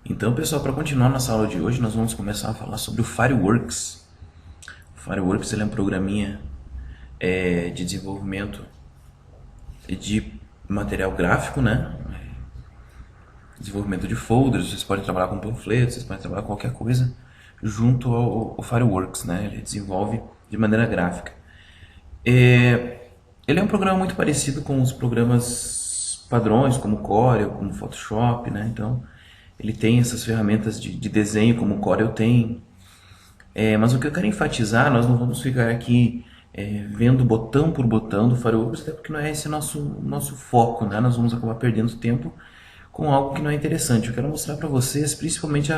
Então, pessoal, para continuar nossa aula de hoje, nós vamos começar a falar sobre o Fireworks. O Fireworks ele é um programinha de desenvolvimento de material gráfico, né? Desenvolvimento de folders, vocês podem trabalhar com panfletos, vocês podem trabalhar com qualquer coisa junto ao Fireworks, né? Ele desenvolve de maneira gráfica. Ele é um programa muito parecido com os programas padrões, como Corel, como Photoshop, né? Então, ele tem essas ferramentas de desenho, como o Corel tem. Mas o que eu quero enfatizar, nós não vamos ficar aqui vendo botão por botão do Fireworks, até porque não é esse nosso foco, né? Nós vamos acabar perdendo tempo com algo que não é interessante. Eu quero mostrar para vocês, principalmente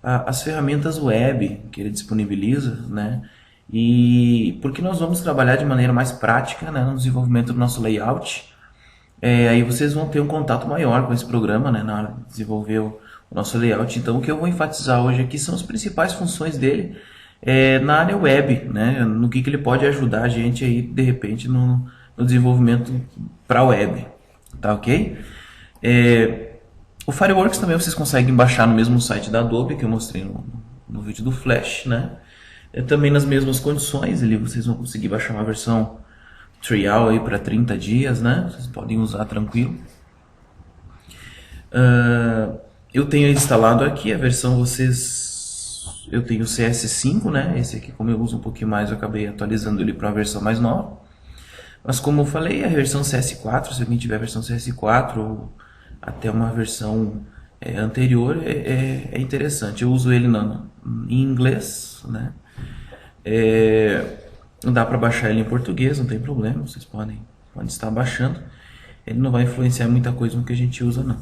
as ferramentas web que ele disponibiliza, né? E porque nós vamos trabalhar de maneira mais prática, né, no desenvolvimento do nosso layout. Aí vocês vão ter um contato maior com esse programa, né, na hora de desenvolver o nosso layout. Então, o que eu vou enfatizar hoje aqui são as principais funções dele na área web, né, no que ele pode ajudar a gente aí, de repente, no desenvolvimento para a web. Tá ok? O Fireworks também vocês conseguem baixar no mesmo site da Adobe, que eu mostrei no vídeo do Flash, né? Também nas mesmas condições, vocês vão conseguir baixar uma versão trial aí para 30 dias, né? Vocês podem usar tranquilo. Eu tenho instalado aqui a versão eu tenho o CS5, né? Esse aqui, como eu uso um pouquinho mais, eu acabei atualizando ele para uma versão mais nova. Mas como eu falei, a versão CS4, se alguém tiver a versão CS4 ou até uma versão anterior, é interessante. Eu uso ele em inglês, né? Dá para baixar ele em português, não tem problema, vocês podem estar baixando. Ele não vai influenciar muita coisa no que a gente usa, não.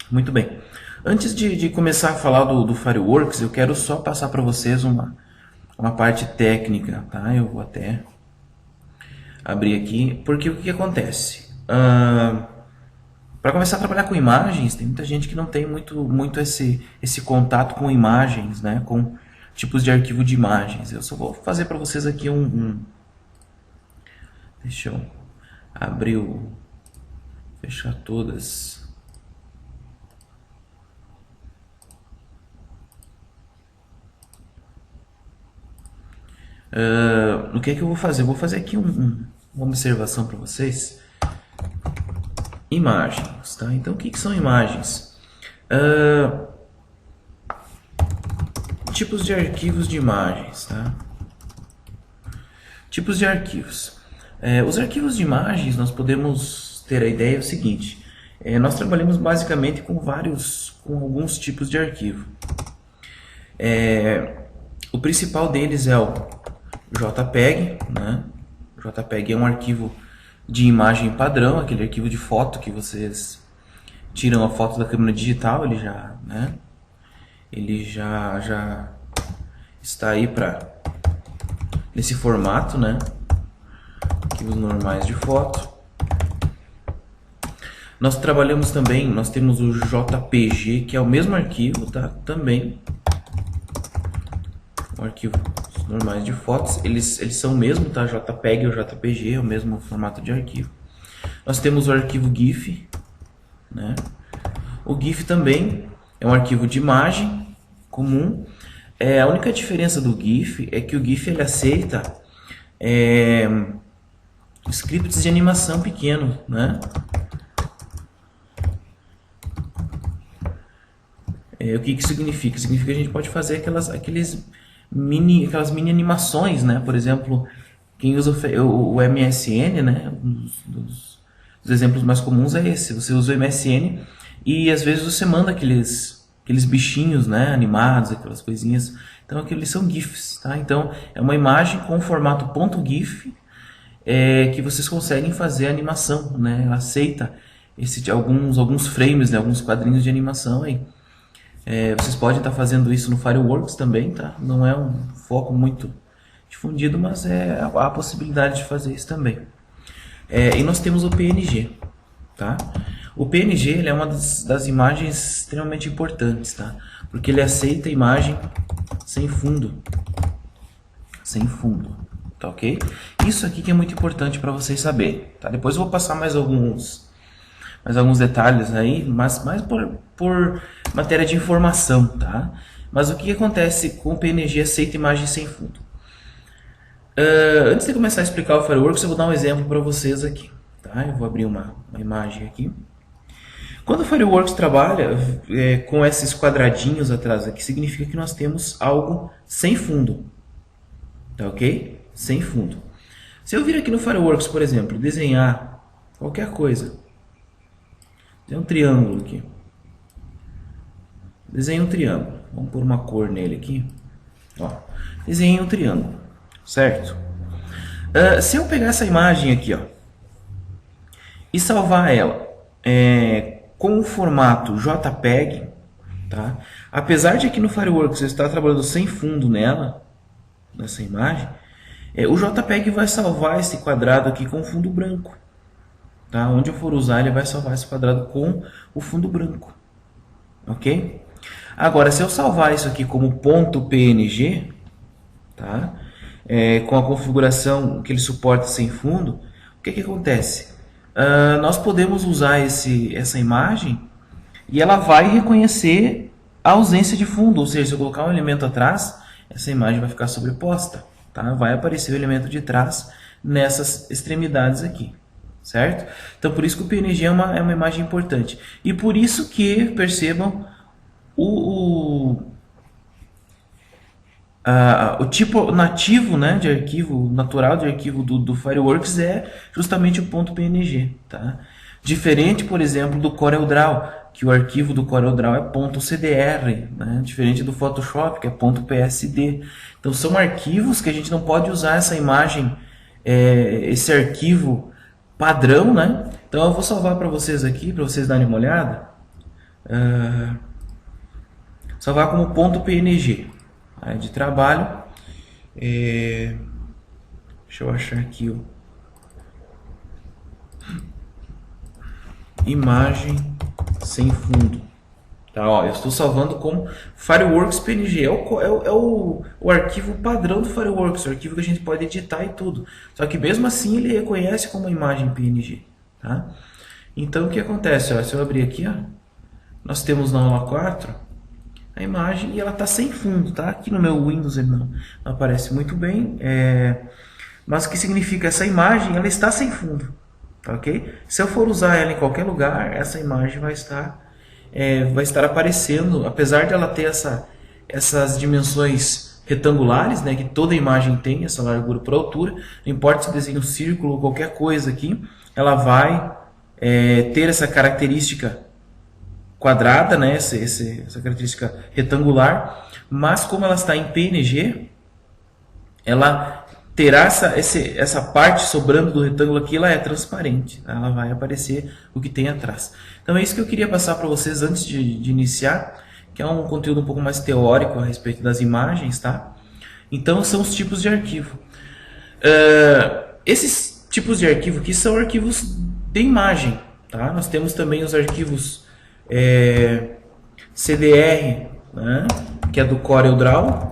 Muito bem. Antes de começar a falar do Fireworks, eu quero só passar para vocês uma parte técnica, tá? Eu vou até abrir aqui, porque o que acontece? Para começar a trabalhar com imagens, tem muita gente que não tem muito esse contato com imagens, né? Com tipos de arquivo de imagens. Eu só vou fazer para vocês aqui Deixa eu abrir fechar todas. O que é que eu vou fazer? Eu vou fazer aqui uma observação para vocês. Imagens, tá? Então, o que são imagens? Tipos de arquivos de imagens, tá? Tipos de arquivos. Os arquivos de imagens, nós podemos ter a ideia seguinte. Nós trabalhamos basicamente com alguns tipos de arquivo. O principal deles é o JPEG, né? O JPEG é um arquivo de imagem padrão, aquele arquivo de foto que vocês tiram a foto da câmera digital, ele já está aí nesse formato, né? Arquivos normais de foto. Nós trabalhamos também, nós temos o JPG, que é o mesmo arquivo, tá? Também um arquivo normais de fotos, eles são o mesmo, tá? JPEG ou JPG é o mesmo formato de arquivo. Nós temos o arquivo GIF, né? O GIF também é um arquivo de imagem comum. A única diferença do GIF é que o GIF ele aceita scripts de animação pequeno, né? O que significa? Significa que a gente pode fazer aquelas mini animações, né? Por exemplo, quem usa o MSN, né? Um dos exemplos mais comuns é esse. Você usa o MSN e às vezes você manda aqueles bichinhos, né? Animados, aquelas coisinhas. Então aqueles são GIFs, tá? Então é uma imagem com formato .gif que vocês conseguem fazer a animação, né? Ela aceita alguns frames, né? Alguns quadrinhos de animação aí. Vocês podem estar fazendo isso no Fireworks também, tá? Não é um foco muito difundido, mas há a possibilidade de fazer isso também. E nós temos o PNG, tá? O PNG ele é uma das imagens extremamente importantes, tá? Porque ele aceita a imagem sem fundo. Sem fundo, tá ok? Isso aqui que é muito importante para vocês saberem, tá? Depois eu vou passar mais alguns detalhes aí, mas mais por matéria de informação, tá? Mas o que acontece com o PNG aceita imagem sem fundo? Antes de começar a explicar o Fireworks, eu vou dar um exemplo para vocês aqui, tá? Eu vou abrir uma imagem aqui. Quando o Fireworks trabalha com esses quadradinhos atrás aqui, significa que nós temos algo sem fundo, tá ok? Sem fundo. Se eu vir aqui no Fireworks, por exemplo, desenhar qualquer coisa, tem um triângulo aqui. Desenhe um triângulo. Vamos pôr uma cor nele aqui. Ó, desenhei um triângulo, certo? Se eu pegar essa imagem aqui, ó, e salvar ela com o formato JPEG, tá? Apesar de aqui no Fireworks eu estar trabalhando sem fundo nela, nessa imagem, o JPEG vai salvar esse quadrado aqui com fundo branco, tá? Onde eu for usar, ele vai salvar esse quadrado com o fundo branco, ok? Agora, se eu salvar isso aqui como ponto .png, tá? Com a configuração que ele suporta sem fundo, o que acontece? Nós podemos usar essa imagem e ela vai reconhecer a ausência de fundo, ou seja, se eu colocar um elemento atrás, essa imagem vai ficar sobreposta, tá? Vai aparecer o elemento de trás nessas extremidades aqui, certo? Então, por isso que o PNG é uma imagem importante. E por isso que, percebam, o tipo nativo, né, de arquivo, natural de arquivo do Fireworks é justamente o ponto .png, tá? Diferente, por exemplo, do CorelDRAW, que o arquivo do CorelDRAW é .cdr, né? Diferente do Photoshop, que é .psd. Então são arquivos que a gente não pode usar essa imagem, esse arquivo padrão, né? Então eu vou salvar para vocês aqui, para vocês darem uma olhada. Salvar como .png. De trabalho, deixa eu achar aqui o imagem sem fundo, tá? Ó, eu estou salvando como Fireworks PNG, é o arquivo padrão do Fireworks, o arquivo que a gente pode editar e tudo, só que mesmo assim ele reconhece como imagem PNG, tá? Então o que acontece? Ó, se eu abrir aqui, ó, nós temos na aula 4 a imagem e ela está sem fundo, tá? Aqui no meu Windows ele não aparece muito bem, mas o que significa? Essa imagem ela está sem fundo, tá, ok? Se eu for usar ela em qualquer lugar, essa imagem vai estar aparecendo, apesar de ela ter essas dimensões retangulares, né, que toda imagem tem, essa largura por altura, não importa se desenha um círculo ou qualquer coisa aqui, ela vai ter essa característica quadrada, né, essa característica retangular, mas como ela está em PNG, ela terá essa parte sobrando do retângulo aqui, ela é transparente, tá? Ela vai aparecer o que tem atrás. Então é isso que eu queria passar para vocês antes de iniciar, que é um conteúdo um pouco mais teórico a respeito das imagens, tá? Então são os tipos de arquivo. Esses tipos de arquivo aqui são arquivos de imagem, tá? Nós temos também os arquivos CDR, né, que é do CorelDRAW.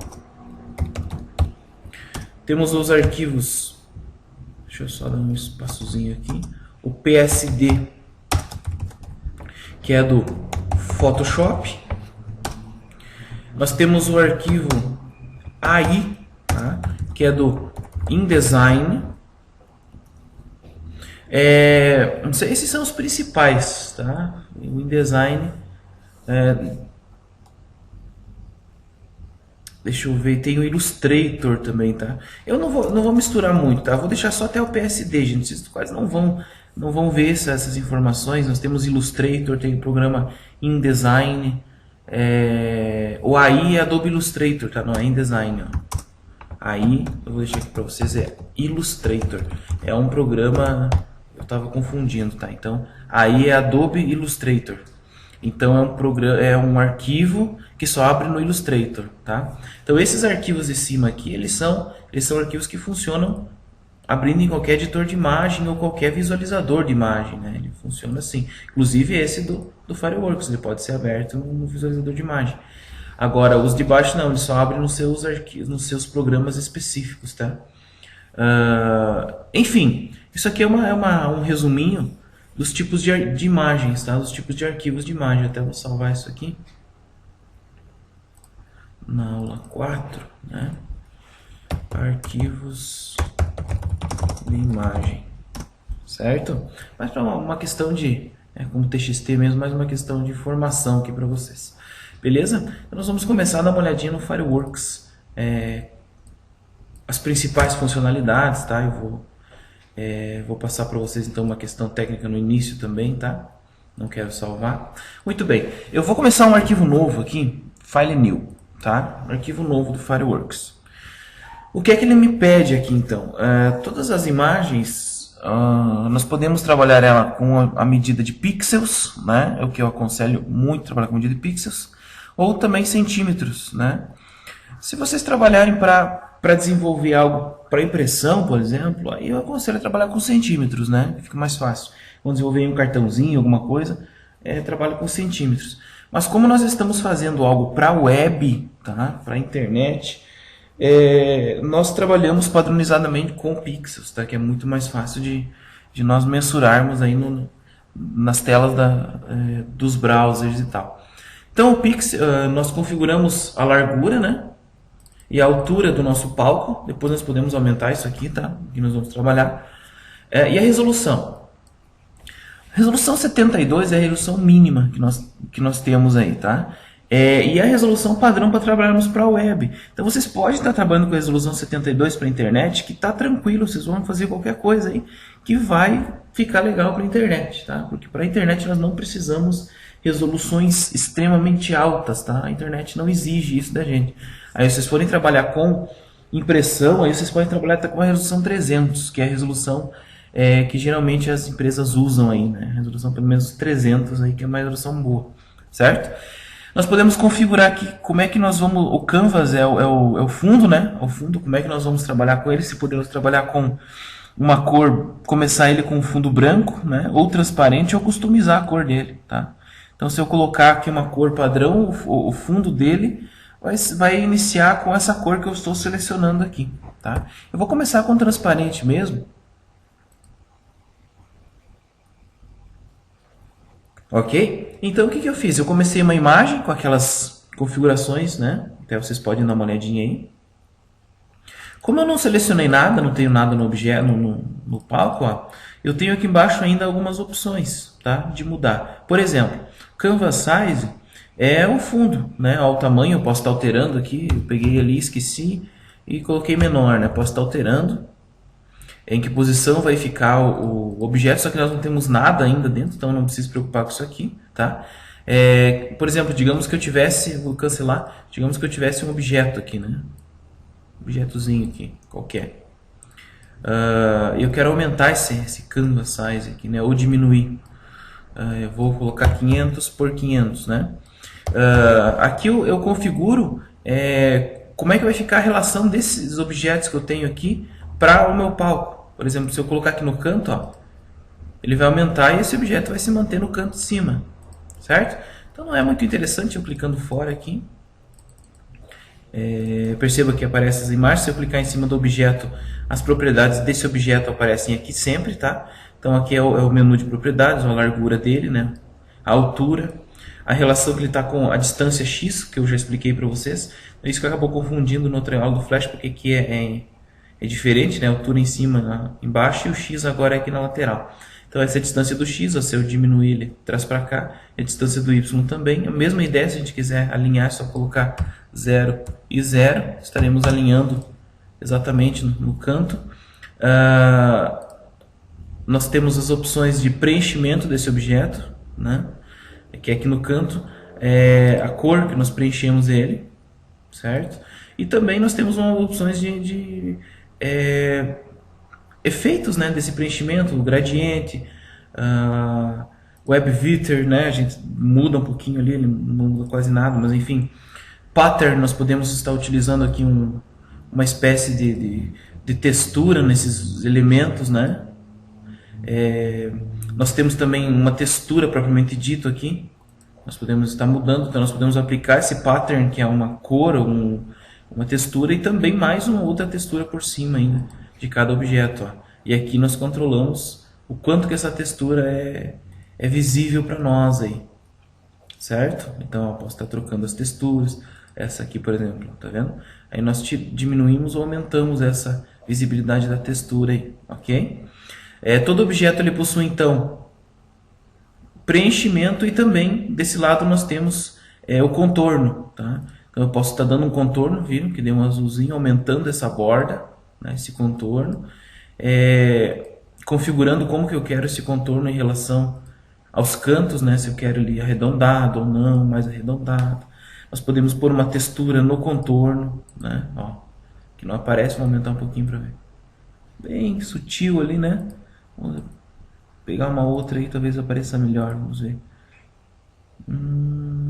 Temos os arquivos, deixa eu só dar um espaçozinho aqui, o PSD, que é do Photoshop. Nós temos o arquivo AI, tá, que é do InDesign. Esses são os principais, tá? O InDesign, deixa eu ver, tem o Illustrator também, tá? Eu não vou misturar muito, tá? Vou deixar só até o PSD, gente. Vocês quase não vão ver essas informações. Nós temos Illustrator, tem o programa InDesign, o AI é Adobe Illustrator, tá? Não é InDesign, ó. Aí, eu vou deixar aqui para vocês, é Illustrator. É um programa, eu estava confundindo, tá? Então, aí é Adobe Illustrator. Então, é um arquivo que só abre no Illustrator, tá? Então, esses arquivos de cima aqui, eles são arquivos que funcionam abrindo em qualquer editor de imagem ou qualquer visualizador de imagem, né? Ele funciona assim. Inclusive, esse do Fireworks, ele pode ser aberto no visualizador de imagem. Agora, os de baixo não, eles só abrem nos seus arquivos, nos seus programas específicos, tá? Enfim, isso aqui é um resuminho dos tipos de imagens, tá? Dos tipos de arquivos de imagem. Até vou salvar isso aqui. na aula 4, né? Arquivos de imagem, certo? Mas para uma questão de, como TXT mesmo, mais uma questão de informação aqui para vocês. Beleza? Então nós vamos começar a dar uma olhadinha no Fireworks, as principais funcionalidades, tá? Eu vou passar para vocês então uma questão técnica no início também, tá? Não quero salvar. Muito bem, eu vou começar um arquivo novo aqui, File New, tá? Um arquivo novo do Fireworks. O que é que ele me pede aqui então? Todas as imagens, nós podemos trabalhar ela com a medida de pixels, né? É o que eu aconselho muito, trabalhar com medida de pixels, ou também centímetros, né? Se vocês trabalharem para desenvolver algo para impressão, por exemplo, aí eu aconselho a trabalhar com centímetros, né? Fica mais fácil. Quando desenvolver um cartãozinho, alguma coisa, trabalho com centímetros. Mas como nós estamos fazendo algo para web, tá? Para internet, nós trabalhamos padronizadamente com pixels, tá? Que é muito mais fácil de nós mensurarmos aí nas telas dos browsers e tal. Então o pixel, nós configuramos a largura, né? E a altura do nosso palco. Depois nós podemos aumentar isso aqui, tá? Que nós vamos trabalhar. E a resolução. A resolução 72 é a resolução mínima que nós temos aí, tá? E a resolução padrão para trabalharmos para a web. Então vocês podem estar trabalhando com a resolução 72 para a internet, que está tranquilo, vocês vão fazer qualquer coisa aí que vai ficar legal para a internet, tá? Porque para a internet nós não precisamos resoluções extremamente altas, tá? A internet não exige isso da gente. Aí vocês forem trabalhar com impressão, aí vocês podem trabalhar até com a resolução 300, que é a resolução que geralmente as empresas usam aí, né? Resolução pelo menos 300 aí, que é uma resolução boa, certo? Nós podemos configurar aqui como é que nós vamos... O Canvas é o fundo, né? O fundo, como é que nós vamos trabalhar com ele. Se podemos trabalhar com uma cor, começar ele com um fundo branco, né? Ou transparente, ou customizar a cor dele, tá? Então, se eu colocar aqui uma cor padrão, o fundo dele vai iniciar com essa cor que eu estou selecionando aqui, tá? Eu vou começar com transparente mesmo. Ok? Então o que eu fiz? Eu comecei uma imagem com aquelas configurações, né? Até vocês podem dar uma olhadinha aí. Como eu não selecionei nada, não tenho nada no objeto, no palco, ó, eu tenho aqui embaixo ainda algumas opções, tá? De mudar. Por exemplo, Canvas Size é o fundo, né? Ó, o tamanho eu posso estar alterando aqui. Eu peguei ali, esqueci e coloquei menor, né? Posso estar alterando. Em que posição vai ficar o objeto, só que nós não temos nada ainda dentro, então não preciso preocupar com isso aqui, tá? Por exemplo, digamos que eu tivesse, vou cancelar, digamos que eu tivesse um objeto aqui, né? Objetozinho aqui, qualquer. Eu quero aumentar esse canvas size aqui, né? Ou diminuir. Eu vou colocar 500 por 500, né? Aqui eu configuro como é que vai ficar a relação desses objetos que eu tenho aqui para o meu palco. Por exemplo, se eu colocar aqui no canto, ó, ele vai aumentar e esse objeto vai se manter no canto de cima, certo? Então não é muito interessante eu clicando fora aqui. Perceba que aparecem as imagens. Se eu clicar em cima do objeto, as propriedades desse objeto aparecem aqui sempre, tá? Então aqui é o menu de propriedades, a largura dele, né? A altura, a relação que ele está com a distância x, que eu já expliquei para vocês. Isso que acabou confundindo no outra aula do Flash, porque aqui é diferente, né? A altura em cima, embaixo, e o x agora é aqui na lateral. Então essa é a distância do x, ó, se eu diminuir ele, traz para cá. E a distância do y também. A mesma ideia, se a gente quiser alinhar, é só colocar 0 e 0. Estaremos alinhando exatamente no canto. Nós temos as opções de preenchimento desse objeto, né? Que é aqui no canto, a cor que nós preenchemos ele, certo? E também nós temos umas opções de efeitos, né, desse preenchimento, o gradiente, web filter, né, a gente muda um pouquinho ali, ele não muda quase nada, mas enfim, pattern, nós podemos estar utilizando aqui uma espécie de textura nesses elementos, né. Nós temos também uma textura propriamente dito aqui, nós podemos estar mudando, então nós podemos aplicar esse pattern, que é uma cor, uma textura, e também mais uma outra textura por cima ainda de cada objeto, ó. E aqui nós controlamos o quanto que essa textura é visível para nós aí, certo? Então eu posso estar trocando as texturas, essa aqui, por exemplo, tá vendo? Aí nós diminuímos ou aumentamos essa visibilidade da textura aí, ok? Todo objeto ele possui então preenchimento e também desse lado nós temos o contorno, tá? Então eu posso estar dando um contorno, viram que deu um azulzinho, aumentando essa borda, né, esse contorno, configurando como que eu quero esse contorno em relação aos cantos, né, se eu quero ele arredondado ou não, mais arredondado. Nós podemos pôr uma textura no contorno, né, ó, que não aparece, vou aumentar um pouquinho para ver. Bem sutil ali, né? Vamos pegar uma outra aí, talvez apareça melhor, vamos ver.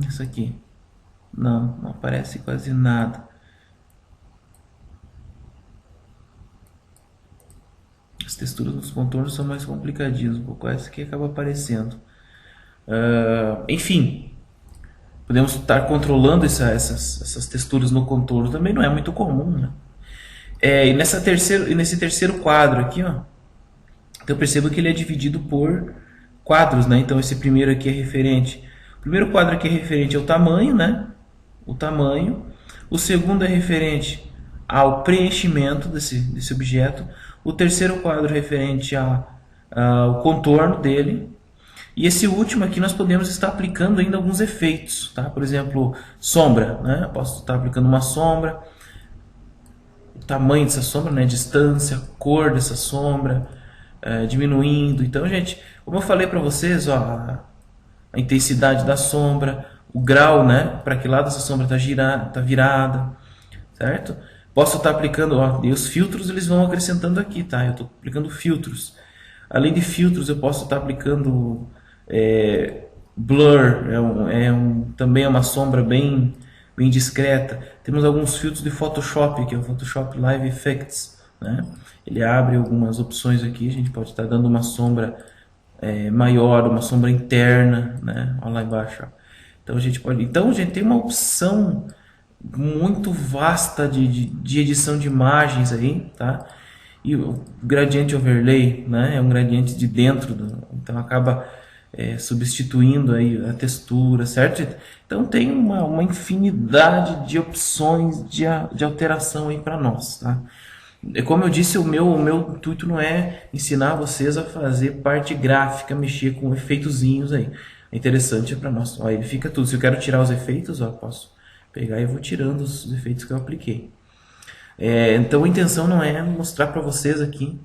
Essa aqui. Não aparece quase nada. As texturas dos contornos são mais complicadinhas, um pouco essa aqui acaba aparecendo. Enfim, podemos estar controlando essas texturas no contorno, também não é muito comum, né? E nesse terceiro quadro aqui, ó, então perceba que ele é dividido por quadros, né? Então esse primeiro aqui é referente. O primeiro quadro aqui é referente ao tamanho, né? O tamanho. O segundo é referente ao preenchimento desse objeto. O terceiro quadro é referente ao contorno dele. E esse último aqui nós podemos estar aplicando ainda alguns efeitos, tá? Por exemplo, sombra, né? Eu posso estar aplicando uma sombra, o tamanho dessa sombra, né? Distância, cor dessa sombra, diminuindo. Então, gente, como eu falei para vocês, ó, a intensidade da sombra, o grau, né? Para que lado essa sombra tá virada, certo? Posso estar aplicando, ó, e os filtros eles vão acrescentando aqui, tá? Eu estou aplicando filtros. Além de filtros, eu posso estar aplicando blur, também é uma sombra bem discreta. Temos alguns filtros de Photoshop, que é o Photoshop Live Effects, né? Ele abre algumas opções aqui, a gente pode estar dando uma sombra maior, uma sombra interna, né? Olha lá embaixo, ó. Então a gente tem uma opção muito vasta de edição de imagens aí, tá? E o gradiente overlay, né? É um gradiente de dentro, então acaba substituindo aí a textura, certo? Então tem uma infinidade de opções de alteração aí para nós, tá? Como eu disse, o meu intuito não é ensinar vocês a fazer parte gráfica, mexer com efeitozinhos aí. É interessante para nós. Ó, ele fica tudo. Se eu quero tirar os efeitos, ó, posso pegar e vou tirando os efeitos que eu apliquei. Então a intenção não é mostrar para vocês aqui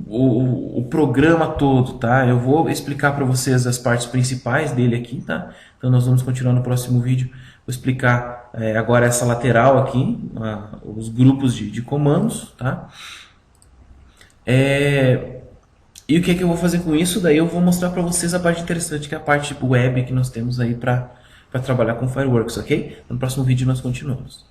o programa todo, tá? Eu vou explicar para vocês as partes principais dele aqui, tá? Então nós vamos continuar no próximo vídeo. Vou explicar agora essa lateral aqui, os grupos de comandos, tá? E o que é que eu vou fazer com isso? Daí eu vou mostrar para vocês a parte interessante, que é a parte web que nós temos aí para trabalhar com Fireworks, ok? No próximo vídeo nós continuamos.